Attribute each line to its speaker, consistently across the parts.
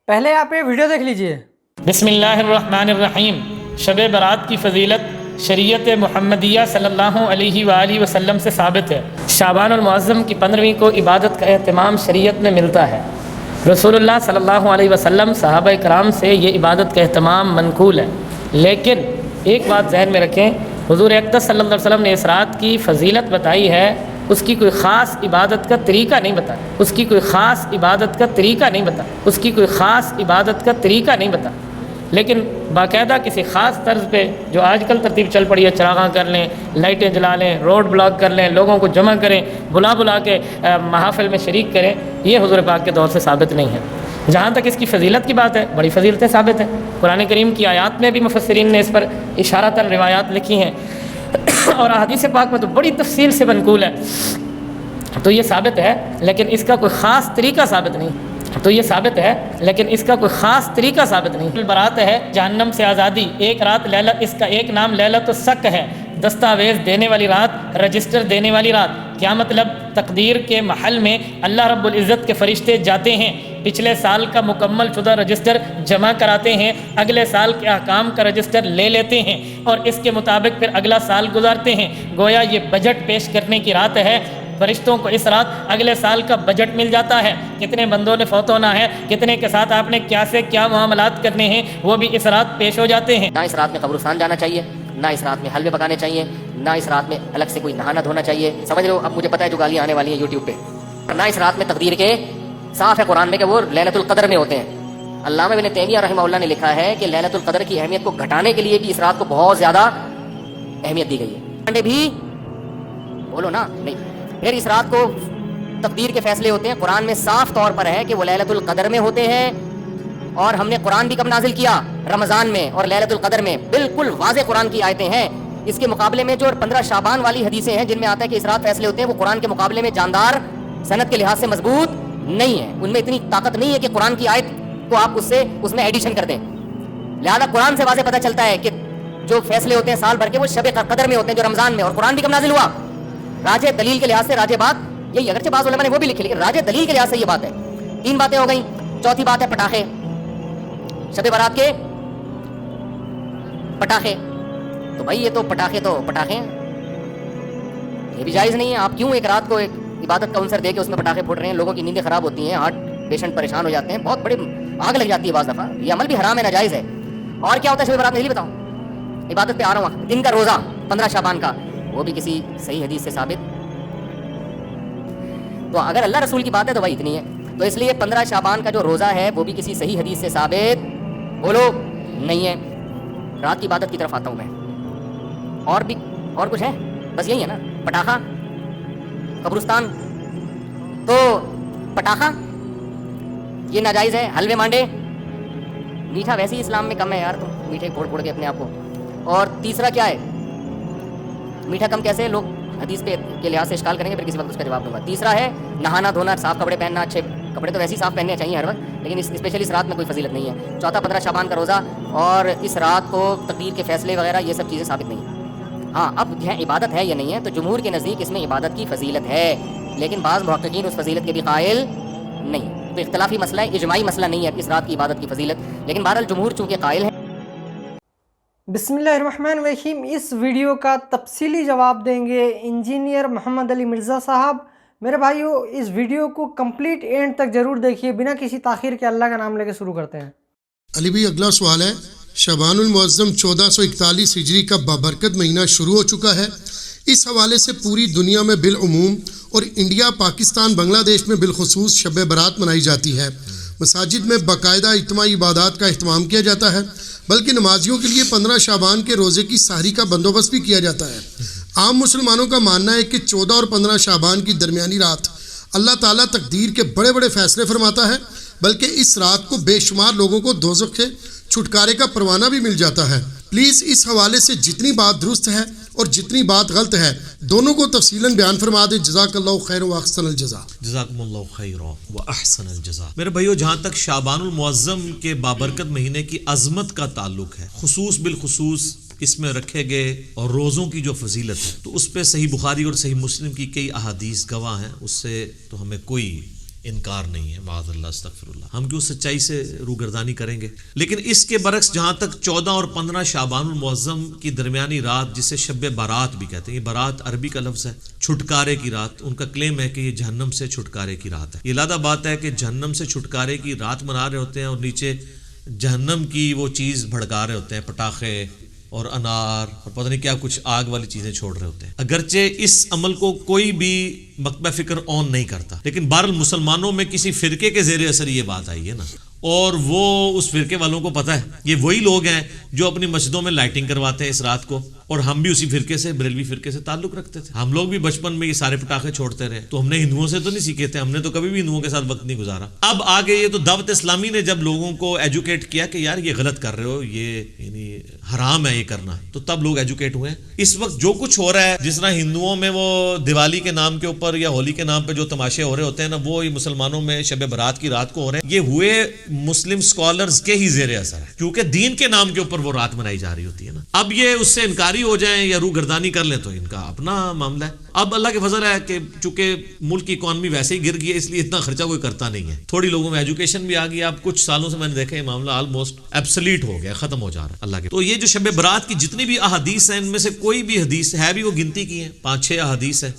Speaker 1: پہلے آپ یہ ویڈیو دیکھ لیجئے۔
Speaker 2: بسم اللہ الرحمن الرحیم۔ شب برات کی فضیلت شریعت محمدیہ صلی اللہ علیہ وآلہ وسلم سے ثابت ہے۔ شعبان المعظم کی 15ویں کو عبادت کا اہتمام شریعت میں ملتا ہے۔ رسول اللہ صلی اللہ علیہ وسلم صحابہ کرام سے یہ عبادت کا اہتمام منقول ہے، لیکن ایک بات ذہن میں رکھیں، حضور اقدس صلی اللہ علیہ وسلم نے اس رات کی فضیلت بتائی ہے، اس کی کوئی خاص عبادت کا طریقہ نہیں بتایا، اس کی کوئی خاص عبادت کا طریقہ نہیں بتایا، اس کی کوئی خاص عبادت کا طریقہ نہیں بتایا، لیکن باقاعدہ کسی خاص طرز پہ جو آج کل ترتیب چل پڑی ہے، چراغاں کر لیں، لائٹیں جلا لیں، روڈ بلاک کر لیں، لوگوں کو جمع کریں، بلا کے محافل میں شریک کریں، یہ حضور پاک کے دور سے ثابت نہیں ہے۔ جہاں تک اس کی فضیلت کی بات ہے، بڑی فضیلتیں ثابت ہیں، قرآن کریم کی آیات میں بھی مفسرین نے اس پر اشارتاً روایات لکھی ہیں اور احادیث پاک میں تو بڑی تفصیل سے منقول ہے، تو یہ ثابت ہے، لیکن اس کا کوئی خاص طریقہ ثابت نہیں، تو یہ ثابت ہے لیکن اس کا کوئی خاص طریقہ ثابت نہیں۔ برات ہے جہنم سے آزادی، ایک رات لیلت، اس کا ایک نام لیلۃ الشک ہے، دستاویز دینے والی رات، رجسٹر دینے والی رات۔ کیا مطلب؟ تقدیر کے محل میں اللہ رب العزت کے فرشتے جاتے ہیں، پچھلے سال کا مکمل شدہ رجسٹر جمع کراتے ہیں، اگلے سال کے احکام کا رجسٹر لے لیتے ہیں اور اس کے مطابق پھر اگلا سال گزارتے ہیں۔ گویا یہ بجٹ پیش کرنے کی رات ہے۔ فرشتوں کو اس رات اگلے سال کا بجٹ مل جاتا ہے، کتنے بندوں نے فوت ہونا ہے، کتنے کے ساتھ آپ نے کیا سے کیا معاملات کرنے ہیں، وہ بھی اس رات پیش ہو جاتے ہیں۔
Speaker 3: نہ اس رات میں قبرستان جانا چاہیے، نہ اس رات میں حلوے پکانے چاہیے، نہ اس رات میں الگ سے کوئی نہانا دھونا چاہیے۔ سمجھ لو، اب مجھے پتہ ہے جو گالیاں آنے والی ہیں یوٹیوب پہ۔ نہ اس رات میں تقدیر کے، صاف ہے قرآن میں کہ وہ لیلۃ القدر میں ہوتے ہیں۔ علامہ ابن تیمیہ رحمہ اللہ نے لکھا ہے کہ لیلۃ القدر کی اہمیت کو گھٹانے کے لیے بھی اس رات کو بہت زیادہ اہمیت دی گئی ہے۔ بھی بولو نا، نہیں، پھر اس رات کو تقدیر کے فیصلے ہوتے ہیں۔ قرآن میں صاف طور پر ہے کہ وہ لیلۃ القدر میں ہوتے ہیں، اور ہم نے قرآن بھی کب نازل کیا؟ رمضان میں اور لیلۃ القدر میں، بالکل واضح قرآن کی آیتیں ہیں۔ اس کے مقابلے میں جو 15 شعبان والی حدیثیں ہیں جن میں آتا ہے کہ اس رات فیصلے ہوتے ہیں، وہ قرآن کے مقابلے میں جاندار، سند کے لحاظ سے مضبوط نہیں ہے، ان میں اتنی طاقت نہیں ہے کہ قرآن کی آیت کو آپ اس میں ایڈیشن کر دیں۔ لہذا قرآن سے واضح پتہ چلتا ہے کہ جو فیصلے ہوتے ہیں سال بھر کے، وہ شب قدر میں ہوتے ہیں جو رمضان میں، اور قرآن بھی کب نازل ہوا؟ راجح دلیل کے لحاظ سے راجح بات یہی، اگرچہ بعض علماء نے وہ بھی لکھی، لیکن راجح دلیل کے لحاظ سے یہ بات ہے۔ 3 باتیں ہو گئیں۔ چوتھی بات ہے پٹاخے، شب برات کے پٹاخے۔ تو بھائی یہ تو پٹاخے ہیں، یہ بھی جائز نہیں ہے۔ آپ کیوں ایک رات کو ایک عبادت کا عنصر دے کے اس میں پٹاخے پھوڑ رہے ہیں؟ لوگوں کی نیندیں خراب ہوتی ہیں، ہارٹ پیشنٹ پریشان ہو جاتے ہیں، بہت بڑی آگ لگ جاتی ہے بعض دفعہ۔ یہ عمل بھی حرام ہے، ناجائز ہے۔ اور کیا ہوتا ہے شب برات میں، یہ بتاؤں؟ عبادت پہ آ رہا ہوں، دن کا روزہ 15 شعبان کا، وہ بھی کسی صحیح حدیث سے ثابت، تو اگر اللہ رسول کی بات ہے تو وہی اتنی ہے۔ تو اس لیے 15 شعبان کا جو روزہ ہے وہ بھی کسی صحیح حدیث سے ثابت بولو نہیں ہے۔ رات کی عبادت کی طرف آتا ہوں میں، اور کچھ ہے؟ بس یہی ہے نا، پٹاخہ، قبرستان۔ تو پٹاخہ یہ ناجائز ہے، حلوے مانڈے، میٹھا ویسے ہی اسلام میں کم ہے یار، تم میٹھے پھوڑ کے اپنے آپ کو۔ اور تیسرا کیا ہے؟ میٹھا کم کیسے؟ لوگ حدیث پہ کے لحاظ سے اشکال کریں گے، پھر کسی وقت اس کا جواب دوں گا۔ تیسرا ہے نہانا دھونا، صاف کپڑے پہننا، اچھے کپڑے تو ویسے ہی صاف پہننے چاہیے ہر وقت، لیکن اسپیشلی اس رات میں کوئی فضیلت نہیں ہے۔ چوتھا 15 شعبان کا روزہ، اور اس رات کو تقدیر کے فیصلے وغیرہ یہ سب چیزیں ثابت نہیں ہیں۔ ہاں اب یہ عبادت ہے یا نہیں ہے، تو جمہور کے نزدیک اس میں عبادت کی فضیلت ہے، لیکن بعض محققین اس فضیلت کے بھی قائل نہیں۔ تو اختلافی مسئلہ ہے، اجماعی مسئلہ نہیں ہے اس رات کی عبادت کی فضیلت، لیکن بہرحال جمہور چونکہ قائل ہیں۔
Speaker 1: بسم اللہ الرحمن الرحیم۔ اس ویڈیو کا تفصیلی جواب دیں گے انجینئر محمد علی مرزا صاحب۔ میرے بھائیو، اس ویڈیو کو کمپلیٹ اینڈ تک ضرور دیکھیے، بنا کسی تاخیر کے اللہ کا نام لے کے شروع کرتے ہیں۔
Speaker 4: علی بھائی، اگلا سوال ہے، شعبان المعظم 1441 ہجری کا بابرکت مہینہ شروع ہو چکا ہے۔ اس حوالے سے پوری دنیا میں بالعموم اور انڈیا، پاکستان، بنگلہ دیش میں بالخصوص شب برات منائی جاتی ہے۔ مساجد میں باقاعدہ اجتماعی عبادات کا اہتمام کیا جاتا ہے، بلکہ نمازیوں کے لیے 15 شعبان کے روزے کی سحری کا بندوبست بھی کیا جاتا ہے۔ عام مسلمانوں کا ماننا ہے کہ 14 اور 15 شعبان کی درمیانی رات اللہ تعالیٰ تقدیر کے بڑے بڑے فیصلے فرماتا ہے، بلکہ اس رات کو بے شمار لوگوں کو دوزخ سے چھٹکارے کا پروانہ بھی مل جاتا ہے۔ پلیز اس حوالے سے جتنی بات درست ہے اور جتنی بات غلط ہے، دونوں کو تفصیلاً بیان فرما دیں۔ جزاک اللہ خیر و احسن الجزا۔
Speaker 5: جزاکم اللہ خیر و احسن الجزا۔ میرے بھائیو، جہاں تک شعبان المعظم کے بابرکت مہینے کی عظمت کا تعلق ہے، خصوص بالخصوص اس میں رکھے گئے اور روزوں کی جو فضیلت ہے، تو اس پہ صحیح بخاری اور صحیح مسلم کی کئی احادیث گواہ ہیں، اس سے تو ہمیں کوئی انکار نہیں ہے، معاذ اللہ استغفر اللہ، ہم کیوں سچائی سے روگردانی کریں گے؟ لیکن اس کے برعکس جہاں تک 14 اور 15 شعبان المعظم کی درمیانی رات، جسے شب برات بھی کہتے ہیں، یہ برات عربی کا لفظ ہے، چھٹکارے کی رات، ان کا کلیم ہے کہ یہ جہنم سے چھٹکارے کی رات ہے۔ یہ لادہ بات ہے کہ جہنم سے چھٹکارے کی رات منا رہے ہوتے ہیں اور نیچے جہنم کی وہ چیز بھڑکا رہے ہوتے ہیں، پٹاخے اور انار اور پتہ نہیں کیا کچھ آگ والی چیزیں چھوڑ رہے ہوتے ہیں، اگرچہ اس عمل کو کوئی بھی مکتبہ فکر آن نہیں کرتا، لیکن بہرحال مسلمانوں میں کسی فرقے کے زیر اثر یہ بات آئی ہے نا، اور وہ اس فرقے والوں کو پتہ ہے، یہ وہی لوگ ہیں جو اپنی مسجدوں میں لائٹنگ کرواتے ہیں اس رات کو، اور ہم بھی اسی فرقے سے، بریلوی فرقے سے تعلق رکھتے تھے، ہم لوگ بھی بچپن میں یہ سارے پٹاخے چھوڑتے رہے، تو ہم نے ہندوؤں سے تو نہیں سیکھے تھے، ہم نے تو کبھی بھی ہندوؤں کے ساتھ وقت نہیں گزارا۔ اب آگے یہ تو دعوت اسلامی نے جب لوگوں کو ایجوکیٹ کیا کہ یار یہ غلط کر رہے ہو، یہ یعنی حرام ہے یہ کرنا، تو تب لوگ ایجوکیٹ ہوئے ہیں۔ اس وقت جو کچھ ہو رہا ہے، جس طرح ہندوؤں میں وہ دیوالی کے نام کے اوپر یا ہولی کے نام پہ جو تماشے ہو رہے ہوتے ہیں نا، وہ مسلمانوں میں شب برات کی رات کو ہو رہے ہیں، یہ ہوئے مسلم اسکالرز کے ہی زیر اثر ہے، کیونکہ دین کے نام کے اوپر وہ رات منائی جا رہی ہوتی ہے نا۔ اب یہ اس سے انکاری ہو جائیں یا روگردانی کر لیں تو ان کا اپنا معاملہ ہے۔ اب اللہ کے فضل ہے کہ چونکہ ملک کی اکانومی ویسے ہی گر گئی ہے، اس لیے اتنا خرچہ کوئی کرتا نہیں ہے، تھوڑی لوگوں میں ایجوکیشن بھی آ گئی۔ اب کچھ سالوں سے میں نے دیکھا یہ معاملہ آلموسٹ ایبسلیٹ ہو گیا، ختم ہو جا رہا ہے اللہ کے۔ تو یہ جو شب برات کی جتنی بھی احادیث ہیں، ان میں سے کوئی بھی حدیث ہے بھی وہ گنتی کی ہیں، 5-6 احادیث ہیں،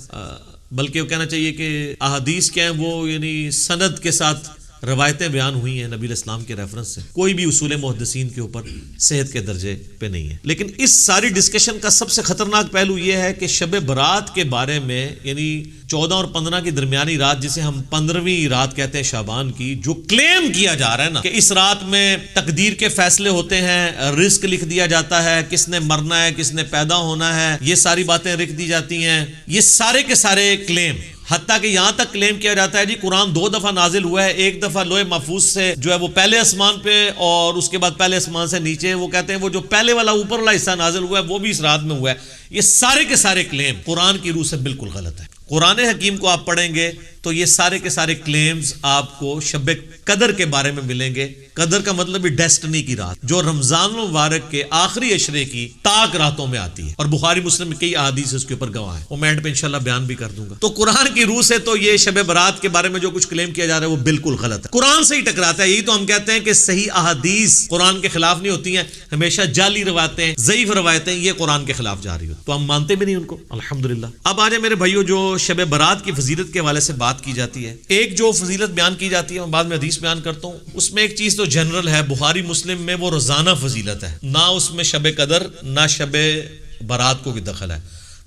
Speaker 5: بلکہ وہ کہنا چاہیے کہ احادیث کیا ہیں، وہ یعنی سند کے ساتھ روایتیں بیان ہوئی ہیں نبی اسلام کے ریفرنس سے، کوئی بھی اصول محدثین کے اوپر صحت کے درجے پہ نہیں ہے۔ لیکن اس ساری ڈسکشن کا سب سے خطرناک پہلو یہ ہے کہ شب برات کے بارے میں، یعنی 14 اور 15 کی درمیانی رات، جسے ہم 15ویں رات کہتے ہیں شعبان کی، جو کلیم کیا جا رہا ہے نا کہ اس رات میں تقدیر کے فیصلے ہوتے ہیں، رزق لکھ دیا جاتا ہے، کس نے مرنا ہے، کس نے پیدا ہونا ہے، یہ ساری باتیں لکھ دی جاتی ہیں، یہ سارے کے سارے کلیم، حتیٰ کہ یہاں تک کلیم کیا جاتا ہے جی قرآن 2 دفعہ نازل ہوا ہے، ایک دفعہ لوح محفوظ سے جو ہے وہ پہلے آسمان پہ، اور اس کے بعد پہلے آسمان سے نیچے، وہ کہتے ہیں وہ جو پہلے والا اوپر والا حصہ نازل ہوا ہے وہ بھی اس رات میں ہوا ہے۔ یہ سارے کے سارے کلیم قرآن کی روح سے بالکل غلط ہے۔ قرآن حکیم کو آپ پڑھیں گے تو یہ سارے کے سارے کلیمز آپ کو شب قدر کے بارے میں ملیں گے۔ قدر کا مطلب بھی ڈیسٹنی کی رات، جو رمضان المبارک کے آخری عشرے کی تاک راتوں میں آتی ہے، اور بخاری مسلم میں کئی احادیث اس کے اوپر گواہ ہیں، وہ میں اینڈ پہ انشاءاللہ بیان بھی کر دوں گا۔ تو قرآن کی روح سے تو یہ شب برات کے بارے میں جو کچھ کلیم کیا جا رہا ہے وہ بالکل غلط ہے، قرآن سے ہی ٹکراتا ہے۔ یہی تو ہم کہتے ہیں کہ صحیح احادیث قرآن کے خلاف نہیں ہوتی ہیں، ہمیشہ جعلی روایتیں، ضعیف روایتیں یہ قرآن کے خلاف جا رہی ہو، تو ہم مانتے بھی نہیں ان کو، الحمدللہ۔ اب آ جائیں میرے بھائیو، جو شب برات کی فضیلت کے حوالے سے بات کی جاتی ہے، ایک جو فضیلت بیان کی جاتی ہے، میں بعد میں حدیث بیان کرتا ہوں، اس میں ایک چیز تو جنرل ہے، بخاری مسلم میں وہ روزانہ فضیلت ہے، نہ اس میں شب قدر نہ شب برات کو بھی دخل ہے۔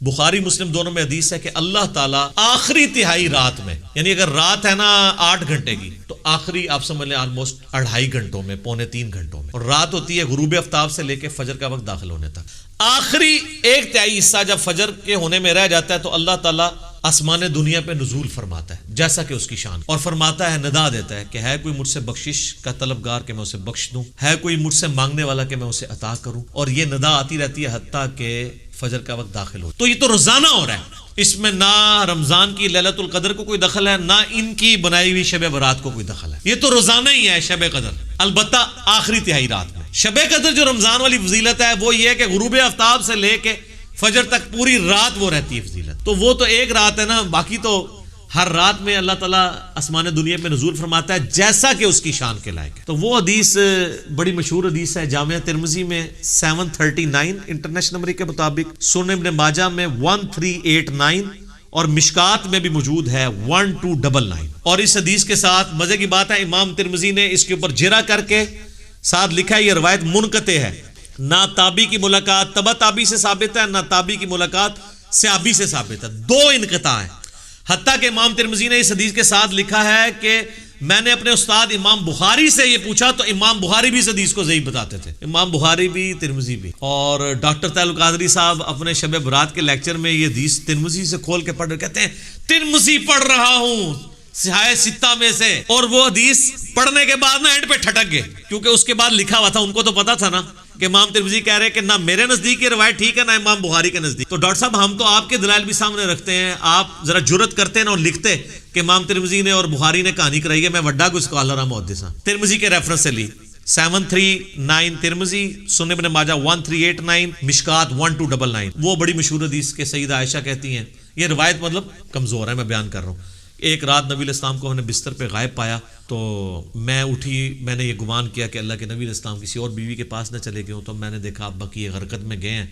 Speaker 5: بخاری مسلم دونوں میں حدیث ہے کہ اللہ تعالیٰ آخری تہائی رات میں، یعنی اگر رات ہے نا 8 گھنٹے کی، تو آخری آپ سمجھ لیں آلموسٹ 2.5 گھنٹوں میں، 2.25 گھنٹوں میں، اور رات ہوتی ہے غروب آفتاب سے لے کے فجر کا وقت داخل ہونے تک، آخری 1/3 حصہ جب فجر کے ہونے میں رہ جاتا ہے تو اللہ تعالیٰ آسمان دنیا پہ نزول فرماتا ہے جیسا کہ اس کی شان، اور فرماتا ہے، ندا دیتا ہے کہ ہے کوئی مجھ سے بخشش کا طلبگار کہ میں اسے بخش دوں، ہے کوئی مجھ سے مانگنے والا کہ میں اسے عطا کروں، اور یہ ندا آتی رہتی ہے حتیٰ کہ فجر کا وقت داخل ہو۔ تو یہ تو روزانہ ہو رہا ہے، اس میں نہ رمضان کی لیلۃ القدر کو کوئی دخل ہے، نہ ان کی بنائی ہوئی شب برات کو کوئی دخل ہے، یہ تو روزانہ ہی ہے شب قدر، البتہ آخری تہائی رات میں۔ شب قدر جو رمضان والی فضیلت ہے وہ یہ ہے کہ غروب آفتاب سے لے کے فجر تک پوری رات وہ رہتی ہے فضیلت، تو وہ تو ایک رات ہے نا، باقی تو ہر رات میں اللہ تعالیٰ آسمان دنیا میں نزول فرماتا ہے جیسا کہ اس کی شان کے لائق ہے۔ تو وہ حدیث بڑی مشہور حدیث ہے، جامعہ ترمذی میں 739 انٹرنیشنل نمبر کے مطابق، سنن ابن ماجہ میں 1389 اور مشکات میں بھی موجود ہے 1299۔ اور اس حدیث کے ساتھ مزے کی بات ہے، امام ترمذی نے اس کے اوپر جرا کر کے ساتھ لکھا ہے یہ روایت منقطع ہے، نہ تابعی کی ملاقات تبع تابعی سے ثابت ہے، نہ تابعی کی ملاقات صحابی سے ثابت ہے، 2 انقطاع ہیں۔ حتیٰ کہ امام ترمذی نے اس حدیث کے ساتھ لکھا ہے کہ میں نے اپنے استاد امام بخاری سے یہ پوچھا تو امام بخاری بھی اس حدیث کو ضعیف بتاتے تھے، امام بخاری بھی ترمذی بھی۔ اور ڈاکٹر طاہر القادری صاحب اپنے شب برات کے لیکچر میں یہ حدیث ترمذی سے کھول کے پڑھ رہے، کہتے ہیں ترمذی پڑھ رہا ہوں صحاح ستہ میں سے، اور وہ حدیث پڑھنے کے بعد نا اینڈ پہ ٹھٹک گئے، کیونکہ اس کے بعد لکھا ہوا تھا، ان کو تو پتا تھا نا کہ امام ترمذی کہہ رہے کہ نہ میرے نزدیک یہ روایت ٹھیک ہے نہ امام بخاری کے نزدیک۔ تو ڈاکٹر صاحب ہم تو آپ کے دلائل بھی سامنے رکھتے ہیں، آپ ذرا جرت کرتے ہیں نا اور لکھتے کہ امام ترمذی نے اور بخاری نے کہانی کرائی ہے، میں وڈا کوئی اسکالر ہوں محدث ہوں، ترمذی کے ریفرنس سے لی 739 ترمذی، سنن ابن ماجہ 1389، مشکات 1299۔ وہ بڑی مشہور حدیث کے سیدہ عائشہ کہتی ہیں، یہ روایت مطلب کمزور ہے، میں بیان کر رہا ہوں ایک رات نبی علیہ السلام کو ہم نے بستر پہ غائب پایا تو میں اٹھی, میں نے یہ گمان کیا کہ اللہ کے نبی علیہ السلام کسی اور بیوی کے پاس نہ چلے گئے ہوں. تو میں نے دیکھا آپ بقیع غرقد میں گئے ہیں,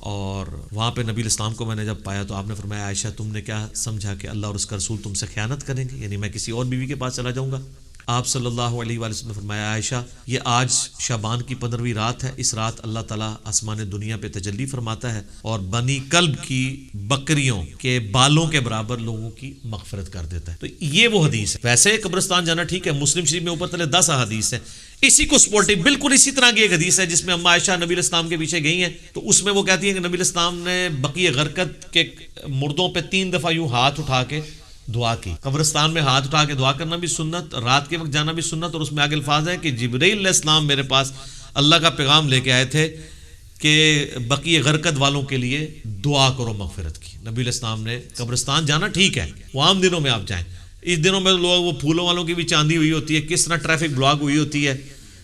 Speaker 5: اور وہاں پہ نبی علیہ السلام کو میں نے جب پایا تو آپ نے فرمایا عائشہ تم نے کیا سمجھا کہ اللہ اور اس کا رسول تم سے خیانت کریں گے, یعنی میں کسی اور بیوی کے پاس چلا جاؤں گا. آپ صلی اللہ علیہ وآلہ وسلم نے فرمایا عائشہ یہ آج شعبان کی 15ویں رات ہے, اس رات اللہ تعالیٰ آسمان دنیا پہ تجلی فرماتا ہے اور بنی کلب کی بکریوں کے بالوں کے برابر لوگوں کی مغفرت کر دیتا ہے. تو یہ وہ حدیث ہے. ویسے قبرستان جانا ٹھیک ہے, مسلم شریف میں اوپر تلے 10 احادیث ہیں, اسی کو سپورٹنگ بالکل اسی طرح کی ایک حدیث ہے جس میں اما عائشہ نبی علیہ السلام کے پیچھے گئی ہیں. تو اس میں وہ کہتی ہیں کہ نبی علیہ السلام نے بقیع غرقد کے مردوں پہ 3 دفعہ یوں ہاتھ اٹھا کے دعا کی. قبرستان میں ہاتھ اٹھا کے دعا کرنا بھی سنت, رات کے وقت جانا بھی سنت. اور اس میں آگے الفاظ ہے کہ جبرائیل علیہ السلام میرے پاس اللہ کا پیغام لے کے آئے تھے کہ بقیع غرقد والوں کے لیے دعا کرو مغفرت کی. نبی علیہ السلام نے قبرستان جانا ٹھیک ہے, وہ عام دنوں میں آپ جائیں, اس دنوں میں لوگ وہ پھولوں والوں کی بھی چاندی ہوئی ہوتی ہے, کس طرح ٹریفک بلاک ہوئی ہوتی ہے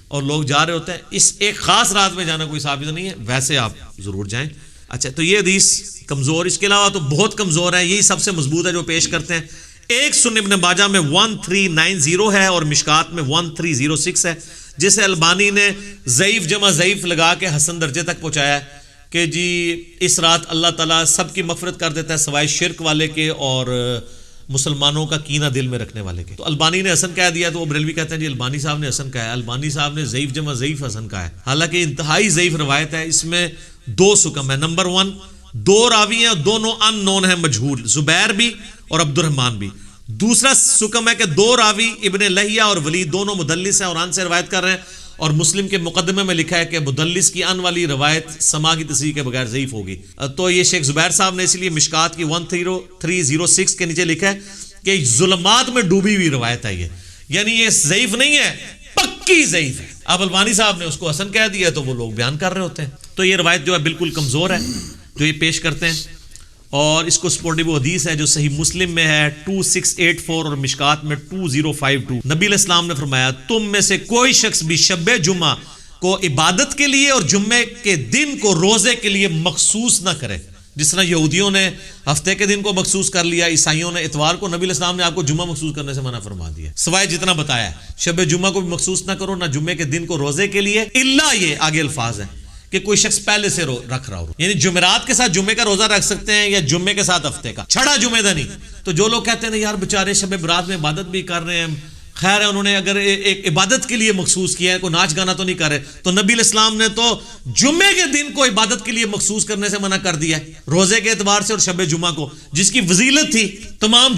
Speaker 5: اور لوگ جا رہے ہوتے ہیں. اس ایک خاص رات میں جانا کوئی ثابت نہیں ہے, ویسے آپ ضرور جائیں. اچھا تو یہ حدیث کمزور, اس کے علاوہ تو بہت کمزور ہے, یہی سب سے مضبوط ہے جو پیش کرتے ہیں. ایک سنن ابن ماجہ میں 1390 ہے اور مشکات میں 1306 ہے, جسے البانی نے ضعیف جمع ضعیف لگا کے حسن درجے تک پہنچایا ہے کہ جی اس رات اللہ تعالیٰ سب کی مغفرت کر دیتا ہے سوائے شرک والے کے اور مسلمانوں کا کینہ دل میں رکھنے والے کے. تو البانی نے حسن کہہ دیا تو وہ بریلوی کہتے ہیں جی البانی صاحب نے حسن کہا ہے. البانی صاحب نے ضعیف جمع ضعیف حسن کہا ہے, حالانکہ انتہائی ضعیف روایت ہے. اس میں 2 سکم ہے. نمبر 1 2 راوی ہیں, دونوں ان نون ہیں, مجہول, زبیر بھی اور عبد الرحمن بھی. دوسرا سکم ہے کہ 2 راوی ابن لہیہ اور ولید دونوں مدلس ہیں اور ان سے روایت کر رہے ہیں, اور مسلم کے مقدمے میں لکھا ہے کہ مدلس کی ان والی روایت سما کی تصریح کے بغیر ضعیف ہوگی. تو یہ شیخ زبیر صاحب نے اسی لیے مشکات کی 1306 کے نیچے لکھا ہے کہ ظلمات میں ڈوبی ہوئی روایت ہے یہ, یعنی یہ ضعیف نہیں ہے, پکی ضعیف ہے. اب البانی صاحب نے اس کو حسن کہہ دیا تو وہ لوگ بیان کر رہے ہوتے ہیں. تو یہ روایت جو ہے بالکل کمزور ہے جو یہ پیش کرتے ہیں, اور اس کو سپورٹنگ وہ حدیث ہے جو صحیح مسلم میں ہے 2684 اور مشکات میں 2052. نبی علیہ السلام نے فرمایا تم میں سے کوئی شخص بھی شب جمعہ کو عبادت کے لیے اور جمعے کے دن کو روزے کے لیے مخصوص نہ کرے. جس طرح یہودیوں نے ہفتے کے دن کو مخصوص کر لیا, عیسائیوں نے اتوار کو, نبی علیہ السلام نے آپ کو جمعہ مخصوص کرنے سے منع فرما دیا سوائے جتنا بتایا ہے. شب جمعہ کو بھی مخصوص نہ کرو, نہ جمعے کے دن کو روزے کے لیے, الا یہ آگے الفاظ ہیں کہ کوئی شخص پہلے سے رکھ رہا ہو, یعنی جمعرات کے ساتھ جمعے کا روزہ رکھ سکتے ہیں یا جمعے کے ساتھ ہفتے کا, چھڑا جمعے دا نہیں. تو جو لوگ کہتے ہیں یار بیچارے شب برات میں عبادت بھی کر رہے ہیں, خیر ہے انہوں نے اگر ایک عبادت کے لیے مخصوص کیا ہے, کوئی ناچ گانا تو نہیں کر رہے, تو نبی علیہ السلام نے تو جمعے کے دن کو عبادت کے لیے مخصوص کرنے سے منع کر دیا ہے, روزے کے اعتبار سے اور شب جمعہ کو جس کی فضیلت تھی. تمام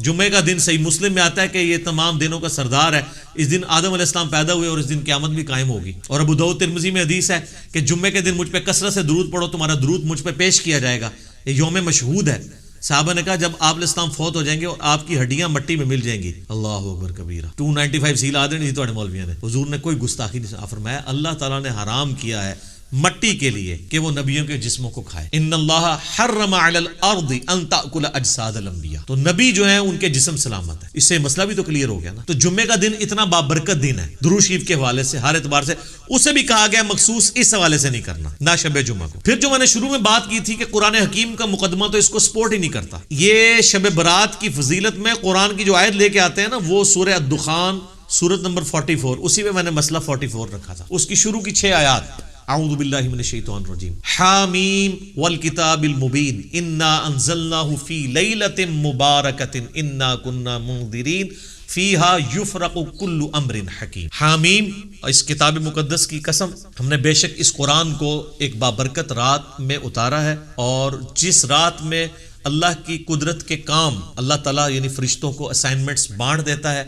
Speaker 5: جمعے کا دن صحیح مسلم میں آتا ہے کہ یہ تمام دنوں کا سردار ہے, اس دن آدم علیہ السلام پیدا ہوئے اور اس دن قیامت بھی قائم ہوگی. اور ابو داؤد ترمذی میں حدیث ہے کہ جمعے کے دن مجھ پہ کثرت سے درود پڑھو, تمہارا درود مجھ پہ پیش کیا جائے گا. یہ یوم مشہود ہے. صحابہ نے کہا جب آپ علیہ السلام فوت ہو جائیں گے اور آپ کی ہڈیاں مٹی میں مل جائیں گی, اللہ اکبر کبیرہ, 295 سیل آدھے نہیں تھے مولویوں نے. حضور نے کوئی گستاخی نہیں فرمایا, اللہ تعالیٰ نے حرام کیا ہے مٹی کے لیے کہ وہ نبیوں کے جسموں کو کھائے. ان اللہ حرم علی الارض ان تاکل اجساد الانبیاء, تو نبی جو ہیں ان کے جسم سلامت ہے. اس سے مسئلہ بھی تو کلیئر ہو گیا نا. تو جمعے کا دن اتنا بابرکت دن ہے درود شریف کے حوالے سے, ہر اعتبار سے اسے بھی کہا گیا مخصوص اس حوالے سے نہیں کرنا, نہ شب جمعہ کو. پھر جو میں نے شروع میں بات کی تھی کہ قرآن حکیم کا مقدمہ تو اس کو سپورٹ ہی نہیں کرتا. یہ شب برات کی فضیلت میں قرآن کی جو آیت لے کے آتے ہیں نا, وہ سورہ الدخان سورت نمبر 44, اسی میں نے مسئلہ 44 رکھا تھا. اس کی شروع کی 6 آیات, اعوذ باللہ من الشیطان الرجیم, حامیم والکتاب المبین انا انزلناہ فی لیلۃ مبارکۃ انا کنا منذرین فیہا یفرق کل امر حکیم. حامیم, اس کتاب مقدس کی قسم, ہم نے بے شک اس قرآن کو ایک بابرکت رات میں اتارا ہے, اور جس رات میں اللہ کی قدرت کے کام اللہ تعالیٰ یعنی فرشتوں کو اسائنمنٹس بانٹ دیتا ہے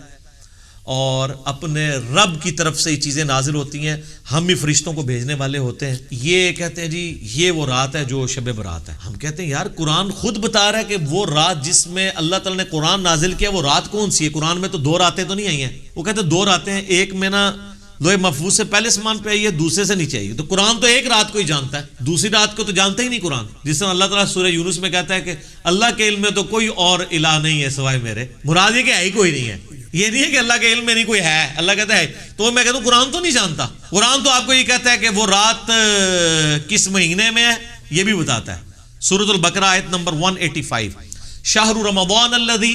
Speaker 5: اور اپنے رب کی طرف سے یہ چیزیں نازل ہوتی ہیں, ہم بھی فرشتوں کو بھیجنے والے ہوتے ہیں. یہ کہتے ہیں جی یہ وہ رات ہے جو شب برات ہے. ہم کہتے ہیں یار قرآن خود بتا رہا ہے کہ وہ رات جس میں اللہ تعالیٰ نے قرآن نازل کیا وہ رات کون سی ہے. قرآن میں تو 2 راتیں تو نہیں آئی ہیں. وہ کہتے ہیں 2 راتیں ہیں, ایک میں نا لوہے محفوظ سے پہلے سمان پہ آئی ہے, دوسرے سے نیچے آئی ہے. تو قرآن تو ایک رات کو ہی جانتا ہے, دوسری رات کو تو جانتا ہی نہیں قرآن. جس طرح اللہ تعالیٰ سورہ یونس میں کہتا ہے کہ اللہ کے علم میں تو کوئی اور الہ نہیں ہے سوائے میرے. مراد یہ کہ ہے ہی کوئی نہیں ہے, یہ نہیں ہے کہ اللہ کے علم میں نہیں کوئی ہے, اللہ کہتا ہے. تو میں کہتا ہوں قرآن تو نہیں جانتا. قرآن تو آپ کو یہ کہتا ہے کہ وہ رات کس مہینے میں ہے یہ بھی بتاتا ہے. سورۃ البقرہ آیت نمبر 185, شہر رمضان الذی